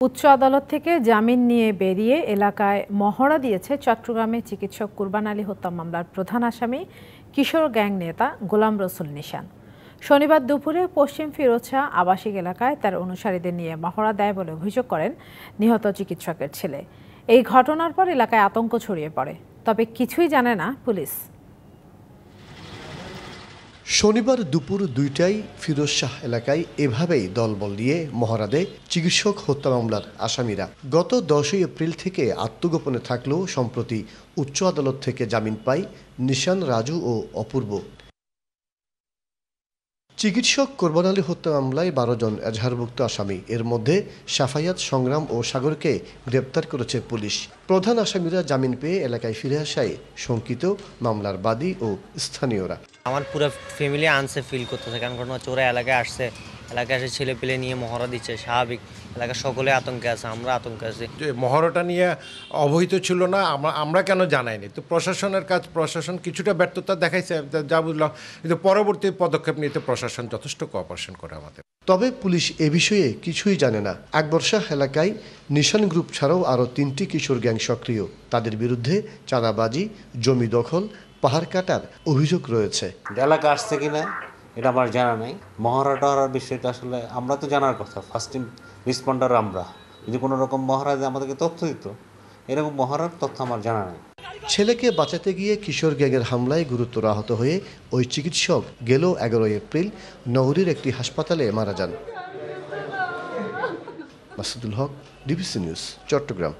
উচ্চ আদালত থেকে জামিন নিয়ে বেরিয়ে এলাকায় মহড়া দিয়েছে চট্টগ্রামে চিকিৎসক কুরবান আলী হত্যা মামলার প্রধান আসামি কিশোর গ্যাং নেতা গোলাম রসুল নিশান। শনিবার দুপুরে পশ্চিম ফিরোজশাহ আবাসিক এলাকায় তার অনুসারীদের নিয়ে মহড়া দেয় বলে অভিযোগ করেন নিহত চিকিৎসকের ছেলে। এই ঘটনার পর এলাকায় আতঙ্ক ছড়িয়ে পড়ে, তবে কিছুই জানে না পুলিশ। শনিবার দুপুর ২টায় ফিরোজশাহ এলাকায় এভাবেই দলবল নিয়ে মহড়া দেয় চিকিৎসক হত্যা মামলার আসামিরা। গত ১০ই এপ্রিল থেকে আত্মগোপনে থাকলেও সম্প্রতি উচ্চ আদালত থেকে জামিন পায় নিশান, রাজু ও অপূর্ব। চিকিৎসক কুরবান আলী হত্যা মামলায় ১২ জন এজাহারভুক্ত আসামি, এর মধ্যে সাফায়াত, সংগ্রাম ও সাগরকে গ্রেপ্তার করেছে পুলিশ। প্রধান আসামিরা জামিন পেয়ে এলাকায় ফিরে আসায় শঙ্কিত মামলার বাদী ও স্থানীয়রা। আমার পুরো ফ্যামিলি আনসেফ ফিল করতেছে, কারণ ঘটনা হচ্ছে ওরা এলাকায় এসে ছেলে পেলে নিয়ে মহড়া দিচ্ছে, স্বাভাবিক এলাকার সকলে আতঙ্কে আছে, আমরা আতঙ্কে আছি। যে মহড়াটা নিয়ে অবহিত ছিল না, আমরা কেন জানাইনি? তো প্রশাসনের কাজ, প্রশাসন কিছুটা ব্যর্থতা দেখাইছে যা বুঝলাম, কিন্তু পরবর্তী পদক্ষেপ নিতে প্রশাসন যথেষ্ট কোঅপারেশন করে আমাদের। তবে পুলিশ এ বিষয়ে কিছুই জানে না। আকবর শাহ এলাকায় নিশান গ্রুপ ছাড়াও আরও ৩টি কিশোর গ্যাং সক্রিয়। তাদের বিরুদ্ধে চাঁদাবাজি, জমি দখল, পাহাড় কাটার অভিযোগ রয়েছে। এলাকা আসছে কিনা এটা আমার জানা নাই। মহড়া টহরার বিষয়টা আসলে আমরা তো জানার কথা, ফার্স্ট টাইম রেসপন্ডার আমরা। যদি কোনো রকম মহড়া আমাদেরকে তথ্য দিত, এরকম মহড়ার তথ্য আমার জানা নাই। ছেলেকে বাঁচাতে গিয়ে কিশোর গ্যাংয়ের হামলায় গুরুতর আহত হয়ে ওই চিকিৎসক গেল ১১ এপ্রিল নগরীর একটি হাসপাতালে মারা যান। মাসুদুল হক, ডিবিসি নিউজ, চট্টগ্রাম।